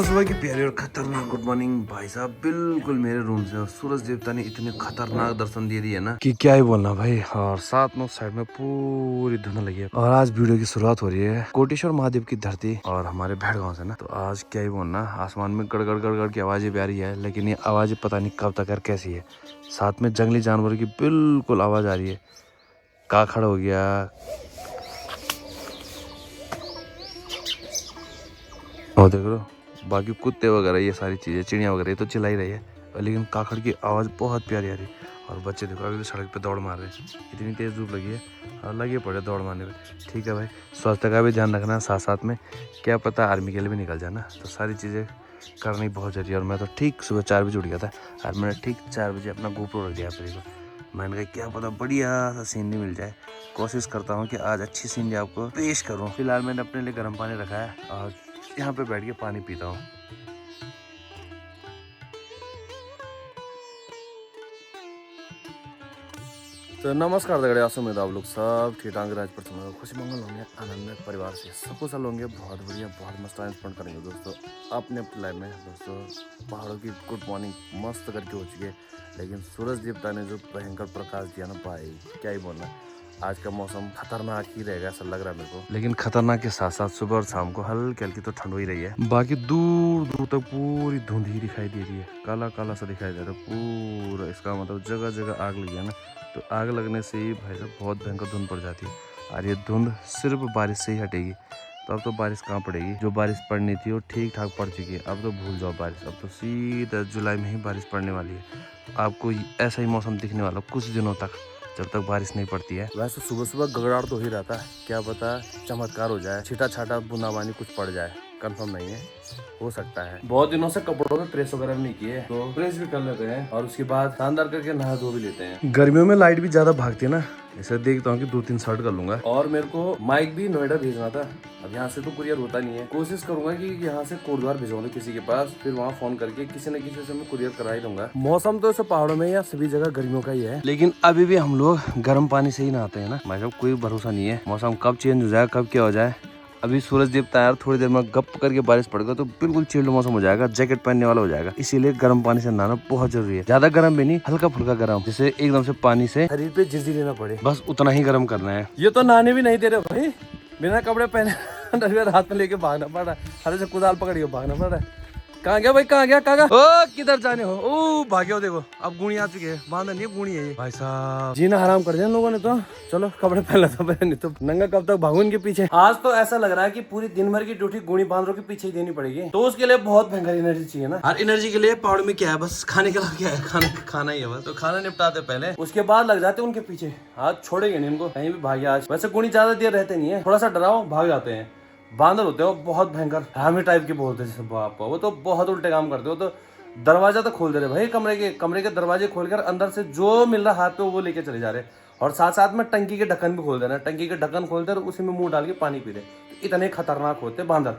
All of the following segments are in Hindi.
सुबह की प्यारी और खतरनाक गुड मॉर्निंग भाई साहब। बिल्कुल मेरे रूम से सूरज देवता ने इतने खतरनाक दर्शन दे दिए ना कि क्या ही बोलना भाई। और साथ में साइड में पूरी धुन लगी है और आज वीडियो की शुरुआत हो रही है कोटेश्वर महादेव की धरती और हमारे भेड़गांव से ना। तो आज क्या ही बोलना, आसमान में गड़गड़ गड़गड़ की आवाजें भी आ रही है, लेकिन ये आवाजें पता नहीं कब तक और कैसी है। साथ में जंगली जानवर की बिल्कुल आवाज आ रही है। काखड़ हो गया, और देख लो बाकी कुत्ते वगैरह, ये सारी चीजें, चिड़िया वगैरह ये तो चिल्ला ही रही है, लेकिन काखड़ की आवाज़ बहुत प्यारी आ रही है। और बच्चे देखो अभी तो सड़क पे दौड़ मार रहे हैं, इतनी तेज़ धूप लगी है और लगे पड़े दौड़ मारने में। ठीक है भाई, स्वास्थ्य का भी ध्यान रखना, साथ साथ में क्या पता आर्मी के लिए भी निकल जाना, तो सारी चीज़ें करनी बहुत जरूरी है। और मैं तो ठीक सुबह 4 बजे उठ गया था और मैंने ठीक 4 बजे अपना GoPro रख दिया देखो। मैंने कहा क्या पता बढ़िया सा सीनरी मिल जाए। कोशिश करता हूँ कि आज अच्छी सीनरी आपको पेश करूँ। फिलहाल मैंने अपने लिए गर्म पानी रखा है और यहाँ पे बैठ के पानी पीता हूँ। तो नमस्कार दगड़े, उम्मीद आप लोग सब ठीक ठाक राज पर समय खुशी मंगल होंगे, आनंद में परिवार से सब कुछ होंगे, बहुत बढ़िया बहुत मस्त टाइम स्पेंड करेंगे दोस्तों अपने लाइफ में। दोस्तों पहाड़ों की गुड मॉर्निंग मस्त करके हो चुकी है, लेकिन सूरज देवता ने जो भयंकर प्रकाश दिया ना भाई, क्या ही बोलना। आज का मौसम खतरनाक ही रहेगा ऐसा लग रहा है मेरे को, लेकिन खतरनाक के साथ साथ सुबह और शाम को हल्की हल्की तो ठंड हो ही रही है। बाकी दूर दूर तक पूरी धुंध ही दिखाई दे रही है, काला काला सा दिखाई दे रहा है पूरा। इसका मतलब जगह जगह आग लगी है ना, तो आग लगने से ही भाई साहब बहुत भयंकर धुंध पड़ जाती है। और ये धुंध सिर्फ बारिश से ही हटेगी, तो अब तो बारिश कहाँ पड़ेगी। जो बारिश पड़नी थी वो ठीक ठाक पड़ चुकी है, अब तो भूल जाओ बारिश। अब तो सीधा जुलाई में ही बारिश पड़ने वाली है। आपको ऐसा ही मौसम दिखने वाला कुछ दिनों तक, जब तक बारिश नहीं पड़ती है। वैसे सुबह सुबह गगड़ाड़ तो ही रहता है, क्या पता चमत्कार हो जाए, छिटा छाटा बूंदाबांदी कुछ पड़ जाए, कंफर्म नहीं है, हो सकता है। बहुत दिनों से कपड़ों में प्रेस वगैरह नहीं किए, तो प्रेस भी कर लेते हैं और उसके बाद शानदार करके नहा धो भी लेते हैं। गर्मियों में लाइट भी ज्यादा भागती है ना, इसे देखता हूँ कि 2-3 शर्ट कर लूंगा। और मेरे को माइक भी नोएडा भेजना था, अब यहाँ से तो कुरियर होता नहीं है। कोशिश करूंगा कि यहाँ से कोटद्वार भिजवा दूं किसी के पास, फिर वहाँ फोन करके किसी न किसी से मैं कुरियर करा ही दूंगा। मौसम तो ऐसे पहाड़ों में या सभी जगह गर्मियों का ही है, लेकिन अभी भी हम लोग गर्म पानी से ही नहाते हैं ना। मतलब कोई भरोसा नहीं है मौसम कब चेंज हो जाए, कब क्या हो जाए। अभी सूरज देवता यार थोड़ी देर में गप करके बारिश पड़ेगा तो बिल्कुल चिल्ड मौसम हो जाएगा, जैकेट पहनने वाला हो जाएगा। इसीलिए गर्म पानी से नहाना बहुत जरूरी है। ज्यादा गर्म भी नहीं, हल्का फुल्का गर्म, जिससे एकदम से पानी से शरीर पे झिझी लेना पड़े, बस उतना ही गर्म करना है। ये तो नहाने भी नहीं दे रहे भाई, बिना कपड़े पहने हाथ में लेके भागना पड़ रहा है, हरे से कुदाल पकड़िए भागना पड़ रहा है। कहाँ गया भाई, कहाँ गया, कहाँ ओ किधर जाने हो, ओ भागे हो। देखो अब गुणी आ चुके हैं, बांधा नहीं गुणी है ये भाई साहब। जीना हराम कर दिया लोगों ने तो। चलो कपड़े पहन लेता हूं, नहीं तो नंगा कब तक भागू इनके पीछे। आज तो ऐसा लग रहा है कि पूरी दिन भर की ड्यूटी गुणी बांदरों के पीछे ही देनी पड़ेगी, तो उसके लिए बहुत भयंकर एनर्जी चाहिए ना। और एनर्जी के लिए पहाड़ में क्या है, बस खाने के लिए क्या है, खाना ही है बस। तो खाना निपटाते पहले, उसके बाद लग जाते उनके पीछे। आज छोड़ेंगे नहीं इनको, कहीं भी भागे आज। वैसे गुणी ज्यादा देर रहते नहीं है, थोड़ा सा डराओ भाग जाते हैं। बांदर होते हो बहुत भयंकर हामी टाइप के बोलते हैं बाप, वो तो बहुत उल्टे काम करते हो। तो दरवाजा तो खोल दे रहे भाई, कमरे के दरवाजे खोलकर अंदर से जो मिल रहा हाथ पे वो लेके चले जा रहे। और साथ साथ में टंकी के ढक्कन भी खोल देना, टंकी के ढक्कन खोलते और उसी में मुंह डाल के पानी पी रहे। इतने खतरनाक होते बांदर।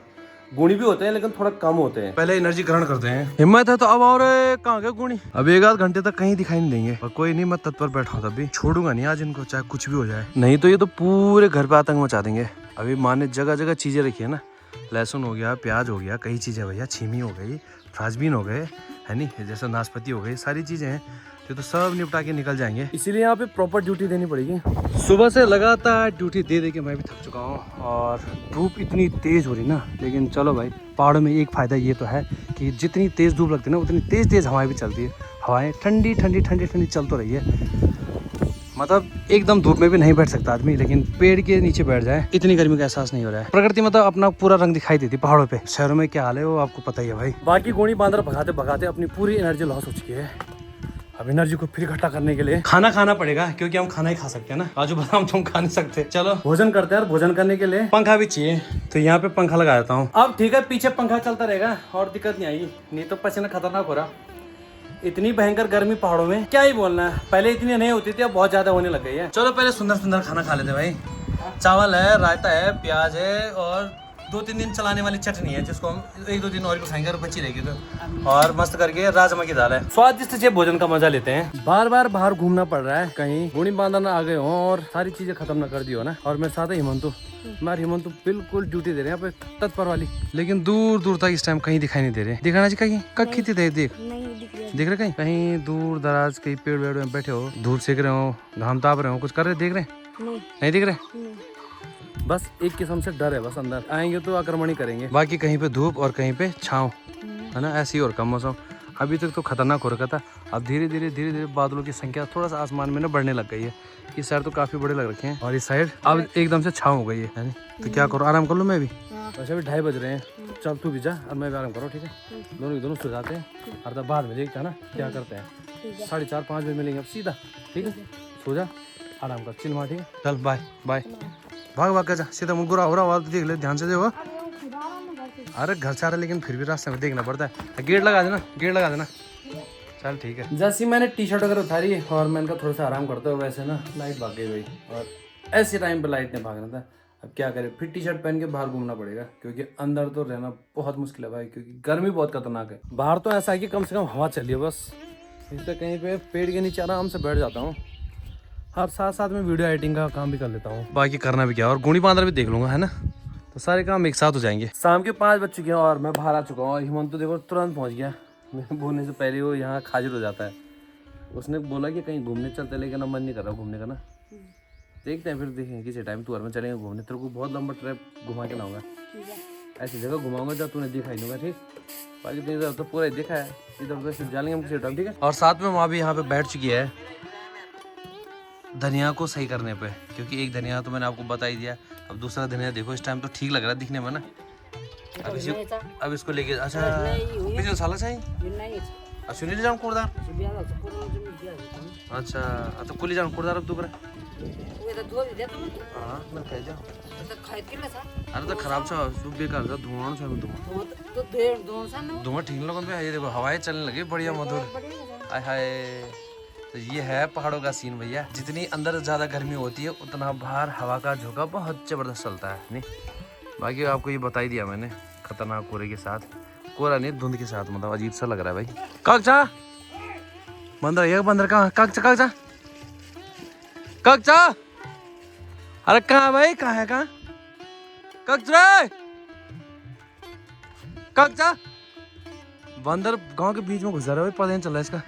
गुणी भी होते हैं लेकिन थोड़ा कम होते हैं। पहले एनर्जी ग्रहण करते हैं, हिम्मत है तो अब। और कहाँ गए गुणी, अब 1-8 घंटे तक कहीं दिखाई नहीं देंगे। और कोई नहीं, मैं तत्पर बैठा हूँ, तभी छोड़ूंगा नहीं आज इनको, चाहे कुछ भी हो जाए। नहीं तो ये तो पूरे घर पे आतंक मचा देंगे। अभी माँ ने जगह जगह चीजें रखी है ना, लहसुन हो गया, प्याज हो गया, कई चीजें भैया, छीमी हो गई, फ्राजबीन हो गए, है नहीं, जैसे नाशपाती हो गई, सारी चीजें हैं, तो सब निपटा के निकल जाएंगे। इसीलिए यहाँ पे प्रॉपर ड्यूटी देनी पड़ेगी। सुबह से लगातार ड्यूटी दे के मैं भी थक चुका हूँ और धूप इतनी तेज हो रही ना। लेकिन चलो भाई, पहाड़ों में एक फायदा ये तो है कि जितनी तेज धूप लगती है ना, उतनी तेज हवाएं भी चलती है। हवाएं ठंडी ठंडी ठंडी ठंडी चल तो रही है, मतलब एकदम धूप में भी नहीं बैठ सकता आदमी, लेकिन पेड़ के नीचे बैठ जाए इतनी गर्मी का एहसास नहीं हो रहा है। प्रकृति मतलब अपना पूरा रंग दिखाई देती पहाड़ों पे। शहरों में क्या हाल है वो आपको पता ही है भाई। बाकी गुणी बांदर भगाते भगाते अपनी पूरी एनर्जी लॉस हो चुकी है। अब एनर्जी को फिर इकट्ठा करने के लिए खाना खाना पड़ेगा, क्योंकि हम खाना ही खा सकते हैं ना, काजू बादाम तो हम खा नहीं सकते। चलो भोजन करते हैं, और भोजन करने के लिए पंखा भी चाहिए, तो यहाँ पे पंखा लगा देता हूँ। अब ठीक है, पीछे पंखा चलता रहेगा और दिक्कत नहीं आएगी, नहीं तो पसीना खतरनाक हो रहा। इतनी भयंकर गर्मी पहाड़ों में, क्या ही बोलना है। पहले इतनी नहीं होती थी, अब बहुत ज्यादा होने लग गई है। चलो पहले सुंदर सुंदर खाना खा लेते भाई। चावल है, रायता है, प्याज है और 2-3 दिन चलाने वाली चटनी है जिसको हम 1-2 दिन और खाएंगे और बची रहेगी तो। और मस्त करके राजमा की दाल है। स्वादिष्ट से भोजन का मजा लेते हैं। बार बार बाहर घूमना पड़ रहा है, कहीं गुणी बांधना आ गए हो और सारी चीजें खत्म ना कर दी हो ना। और मेरे साथ है हिमंतु। हमारे हिमंतु बिल्कुल ड्यूटी दे रहे हैं यहाँ पे तत्पर वाली, लेकिन दूर दूर तक इस टाइम कहीं दिखाई नहीं दे रहे। दिखाना जी कहीं कखी थी देख दिख रहे कहीं कहीं दूर दराज कहीं पेड़ वेड़ में बैठे हो, धूप सेक रहे हो, घाम ताप रहे हो, कुछ कर रहे देख रहे नहीं दिख रहे। बस एक किस्म से डर है, बस अंदर आएंगे तो आक्रमण ही करेंगे। बाकी कहीं पे धूप और कहीं पे छाँव है ना, ऐसी और कम मौसम। अभी तक तो खतरनाक हो रखा था, अब धीरे धीरे बादलों की संख्या थोड़ा सा आसमान में ना बढ़ने लग गई है। इस साइड तो काफी बड़े लग रखे हैं और इस साइड अब एकदम से छाँव हो गई है। तो क्या करो, आराम कर लो। मैं भी वैसे भी 2:30 बज रहे हैं, चल तू भी जा और मैं भी आराम करो, ठीक है। दोनों के दोनों सो जाते हैं और तब बाद में देखते हैं ना क्या करते हैं। 4:30-5 बजे मिलेंगे अब सीधा, ठीक है। सो जा, आराम कर, चिल मार, ठीक है। चल बाय बाय, भाग भाग कर जा सीधा। मुगुरा हो रहा देख ले, ध्यान से देखो। अरे घर से आ रहा लेकिन फिर भी रास्ते में देखना पड़ता है। गेट लगा देना, गेट लगा देना। चल ठीक है। जैसे मैंने टी-शर्ट वगैरह उतारी और मैंने कहा थोड़ा सा आराम करते हो, वैसे ना लाइट भाग गई भाई, और ऐसे टाइम पे लाइट ने भागना था। अब क्या करें, फिर टी-शर्ट पहन के बाहर घूमना पड़ेगा क्योंकि अंदर तो रहना बहुत मुश्किल है भाई, क्योंकि गर्मी बहुत खतरनाक है। बाहर तो ऐसा है कि कम से कम हवा चलिए बस, इससे कहीं पे पेड़ के नीचे आराम से बैठ जाता हूँ और साथ साथ में वीडियो एडिटिंग का काम भी कर लेता हूँ। बाकी करना भी क्या, और गुणी बांदर भी देख लूंगा, है ना। तो सारे काम एक साथ हो जाएंगे। शाम के 5 बज चुके हैं और मैं बाहर आ चुका हूँ। हिमंत तो देखो तुरंत पहुँच गया, मेरे बोलने से पहले वो यहाँ हाजिर हो जाता है। उसने बोला कि कहीं घूमने चलते, लेकिन अब मन नहीं कर रहा घूमने का ना। देखते हैं, फिर देखेंगे किसी टाइम टूर में चलेंगे घूमने। तेरे को बहुत लंबा ट्रिप घुमा के लाऊंगा, ऐसी जगह घुमाऊंगा जब तूने देखा ही नहीं, ठीक। बाकी तो इधर तो पूरा ही देखा है, इधर उधर सिर्फ जाएंगे हम किसी टाइम, ठीक है। और साथ में वहाँ भी यहाँ पे बैठ चुकी है धनिया को सही करने पे, क्योंकि एक धनिया तो मैंने आपको बता ही दिया। अब दूसरा धनिया देखो, इस टाइम तो ठीक लग रहा है दिखने में ना। अब इसको लेके अच्छा पिछले साल चाहिए सुनील जाऊँ कुर्दार, अच्छा तो कुली जाऊँ कुर्दार अब दुबरा। हाँ मैं कह जाऊँ, अरे तो खराब छ बेकार छ, धुआं छ, धुआं ठीक नहीं लगा। ये देखो हवाएं चलने लगी बढ़िया मधुर, आय हाय। तो ये है पहाड़ों का सीन भैया। जितनी अंदर ज्यादा गर्मी होती है उतना बाहर हवा का झोंका बहुत जबरदस्त चलता है। नहीं बाकी आपको ये बता ही दिया मैंने, खतरनाक कोहरे के साथ, कोहरा नहीं धुंध के साथ, मतलब अजीब सा लग रहा है भाई। कागजा बंदर, ये बंदर कहाँ, कागजा कागजा कागजा, अरे कहाँ भाई, कहाँ है, कहाँ कागजा कागजा। बंदर गांव के बीच में घुस जा रहा है भाई, पता नहीं चल रहा है इसका।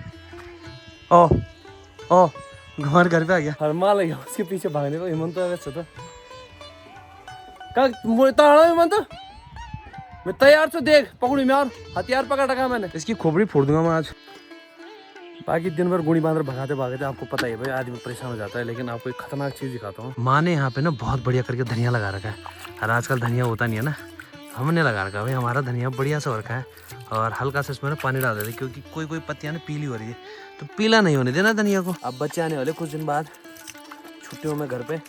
ओ घर घर पे आ गया, हरमा लगा उसके पीछे भागने को। हिमंत वैसे तो हिमंत मैं तैयार छू, देख पकड़ी में और हथियार पकड़ रखा मैंने, इसकी खोपड़ी फोड़ दूंगा मैं आज। बाकी दिन भर गुणी बांदर भगाते भागते आपको पता ही भाई, आज मैं परेशान हो जाता है। लेकिन आपको एक खतरनाक चीज दिखाता हूँ। माँ ने यहाँ पे ना बहुत बढ़िया करके धनिया लगा रखा है, और आजकल धनिया होता नहीं है ना, हमने लगा रखा भाई। हमारा धनिया बढ़िया सा हो रखा है और हल्का सा इसमें पानी डाल देते, क्योंकि कोई कोई पत्तियां ना पीली हो रही है, तो पीला नहीं होने देना धनिया को। अब बच्चे आने वाले कुछ दिन बाद छुट्टियों में घर पे,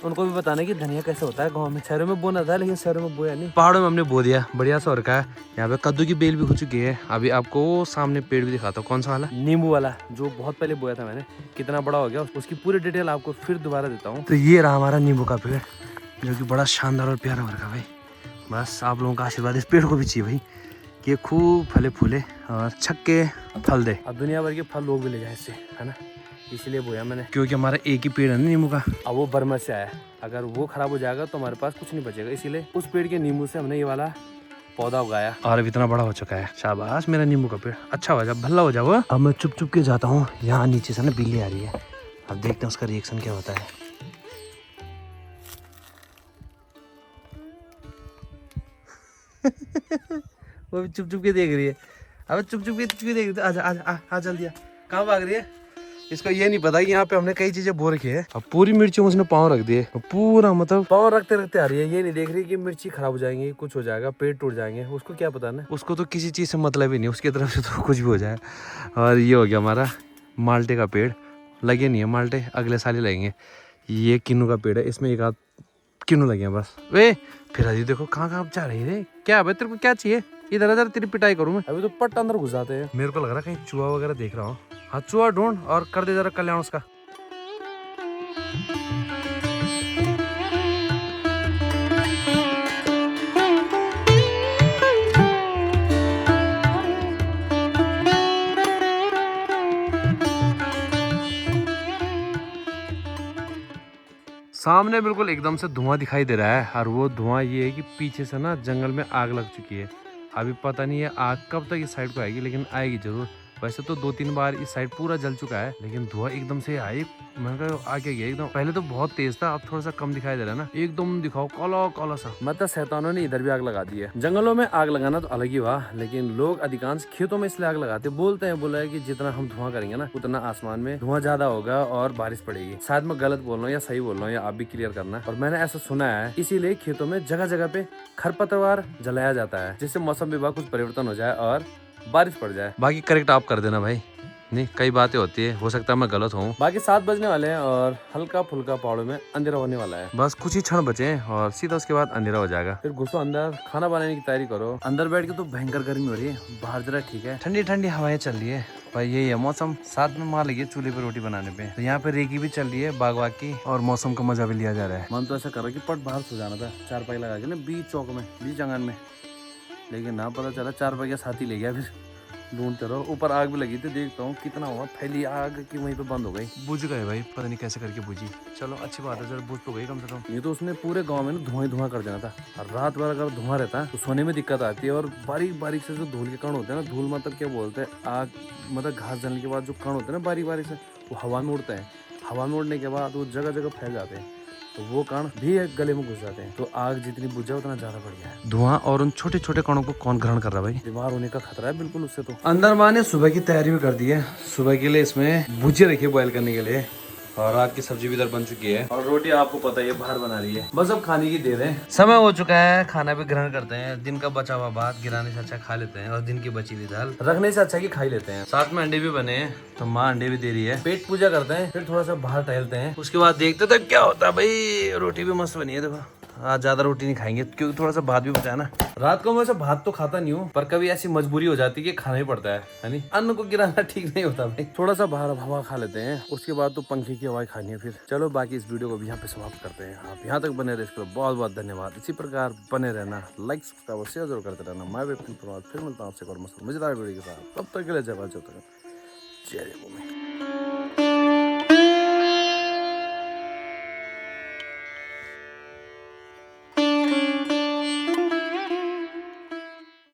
उनको भी बताना कि धनिया कैसे होता है गांव में। शहरों में बोना था लेकिन शहरों में बोया नहीं, पहाड़ों में हमने बो दिया, बढ़िया सा हो रखा है। यहाँ पे कद्दू की बेल भी हो चुकी है। अभी आपको सामने पेड़ भी दिखाता हूँ, कौन सा वाला, नींबू वाला, जो बहुत पहले बोया था मैंने, कितना बड़ा हो गया उसकी पूरी डिटेल आपको फिर दोबारा देता हूँ। तो ये रहा हमारा नींबू का पेड़, जो कि बड़ा शानदार और प्यारा हो रखा भाई। बस आप लोगों का आशीर्वाद इस पेड़ को भी चाहिए भाई, कि ये खूब फले फूले और छक्के फल दे। अब दुनिया भर के फल लोग भी ले जाए इससे, है ना, इसलिए बोया मैंने, क्योंकि हमारा एक ही पेड़ है ना नींबू का। अब वो बर्मा से आया, अगर वो खराब हो जाएगा तो हमारे पास कुछ नहीं बचेगा, इसीलिए उस पेड़ के नींबू से हमने ये वाला पौधा उगाया और अब इतना बड़ा हो चुका है। शाबाश मेरा नींबू का पेड़, अच्छा हो जाए, भला हो जाओ। अब मैं चुप चुप के जाता हूँ, यहाँ नीचे से ना बिल्ली आ रही है, अब देखते हैं उसका रिएक्शन क्या होता है। वो भी चुप चुप के देख रही है, अब चुप चुप के देख रही है। आजा आजा आ जल्दी आ, कहाँ भाग रही है? इसको ये नहीं पता कि यहाँ पे हमने कई चीजें बो रखी है। अब पूरी मिर्ची उसने पाँव रख दिए, पूरा मतलब पाँव रखते रखते आ रही है। ये नहीं देख रही कि मिर्ची खराब हो जाएंगी, कुछ हो जाएगा, पेट टूट जाएंगे, उसको क्या पता ना, उसको तो किसी चीज से मतलब ही नहीं, उसकी तरफ से तो कुछ भी हो जाए। और ये हो गया हमारा माल्टे का पेड़, लगे नहीं है माल्टे, अगले साल ही लगेंगे। ये किन्नू का पेड़ है, इसमें एक आध किन्नू लगे हैं बस। वे फिर अजी देखो कहाँ कहाँ जा रही है, क्या भाई तेरे को क्या चाहिए, इधर इधर तेरी पिटाई करूँ मैं। अभी तो पट्ट अंदर घुस जाते हैं, मेरे को लग रहा है कहीं चूहा वगैरह देख रहा हूँ। हाँ चूहा ढूंढ और कर दे जरा कल्याण उसका। सामने बिल्कुल एकदम से धुआं दिखाई दे रहा है और वो धुआं ये है कि पीछे से ना जंगल में आग लग चुकी है। अभी पता नहीं है आग कब तक इस साइड को आएगी, लेकिन आएगी जरूर। वैसे तो 2-3 बार इस साइड पूरा जल चुका है, लेकिन धुआं एकदम से आई, मैंने कहा आगे गया एकदम। पहले तो बहुत तेज था, अब थोड़ा सा कम दिखाई दे रहा है ना। एकदम दिखाओ काला काला सा। मतलब शैतानों ने इधर भी आग लगा दी है। जंगलों में आग लगाना तो अलग ही हुआ, लेकिन लोग अधिकांश खेतों में इसलिए आग लगाते बोलते हैं। बोला है कि जितना हम धुआं करेंगे ना उतना आसमान में धुआं ज्यादा होगा और बारिश पड़ेगी। शायद मैं गलत बोल रहा हूँ या सही बोल रहा हूँ, या आप भी क्लियर करना। और मैंने ऐसा सुना है, इसीलिए खेतों में जगह जगह पे खरपतवार जलाया जाता है, जिससे मौसम विभाग कुछ परिवर्तन हो जाए और बारिश पड़ जाए। बाकी करेक्ट आप कर देना भाई, नहीं कई बातें होती है, हो सकता है मैं गलत हूँ। बाकी 7 बजने वाले हैं और हल्का फुल्का पहाड़ों में अंधेरा होने वाला है। बस कुछ ही क्षण बचे हैं और सीधा उसके बाद अंधेरा हो जाएगा। फिर घुसो अंदर, खाना बनाने की तैयारी करो। अंदर बैठ के तो भयंकर गर्मी हो रही है, बाहर जरा ठीक है, ठंडी ठंडी हवाएं चल रही है भाई। यही है मौसम। साथ में मार लगी चूल्हे पे रोटी बनाने पे। तो यहाँ पे रेगी भी चल रही है बाग बाग की, और मौसम का मजा भी लिया जा रहा है। मन तो ऐसा कर रहा है कि पट बाहर सो जाना था, 4 पाई लगा के ना बीच चौक में, बीच आंगन में, लेकिन ना पता चला 4 पाई का साथी ले गया। फिर ढूंढते रहो। ऊपर आग भी लगी थी, देखता हूँ कितना हुआ, फैली आग की वहीं पे बंद हो गई। बुझ गए भाई, पता नहीं कैसे करके बुझी। चलो अच्छी बात है, जरा बुझ तो गई कम से कम। ये तो उसने पूरे गांव में ना धुआं ही धुआं कर देना था। और रात भर अगर धुआं रहता है तो सोने में दिक्कत आती है। और बारीक बारीक से जो धूल के कण होते हैं ना, धूल मतलब क्या बोलते हैं, आग मतलब घास जलने के बाद जो कण होते हैं ना बारीक बारीक से, वो हवा में उड़ते हैं। हवा में उड़ने के बाद वो जगह जगह फैल जाते हैं, तो वो कण भी गले में घुस जाते हैं। तो आग जितनी बुझ जाए उतना ज्यादा बढ़िया है। धुआं और उन छोटे छोटे कणों को कौन ग्रहण कर रहा है भाई? बीमार होने का खतरा है बिल्कुल उससे। तो अंदर माँ ने सुबह की तैयारी भी कर दी है। सुबह के लिए इसमें भुजिया रखी है बॉयल करने के लिए, और रात की सब्जी भी इधर बन चुकी है, और रोटी आपको पता है बाहर बना रही है। बस अब खाने की देर है, समय हो चुका है, खाना भी ग्रहण करते हैं। दिन का बचा हुआ भात गिराने से अच्छा खा लेते हैं, और दिन की बची हुई दाल रखने से अच्छा कि खा ही लेते हैं। साथ में अंडे भी बने हैं, तो माँ अंडे भी दे रही है। पेट पूजा करते हैं, फिर थोड़ा सा बाहर टहलते हैं, उसके बाद देखते थे क्या होता है भाई। रोटी भी मस्त बनी है देखो। आज ज्यादा रोटी नहीं खाएंगे क्योंकि थोड़ा सा भात भी बचा है ना। रात को मैं वैसे भात तो खाता नहीं हूँ, पर कभी ऐसी मजबूरी हो जाती है कि खाना ही पड़ता है नहीं? अन्न को गिराना ठीक नहीं होता भाई। थोड़ा सा बाहर हवा खा लेते हैं, उसके बाद तो पंखे की हवा खानी है। फिर चलो बाकी इस वीडियो को भी यहाँ पे समाप्त करते हैं। आप यहाँ तक बने रहे इसके लिए बहुत बहुत धन्यवाद। इसी प्रकार बने रहना, लाइक सब्सक्राइब और शेयर जरूर करते रहना। मैं फिर मिलता हूँ आपसे और मजेदार वीडियो के साथ। तब तक के लिए जय भारत, जय भूमि।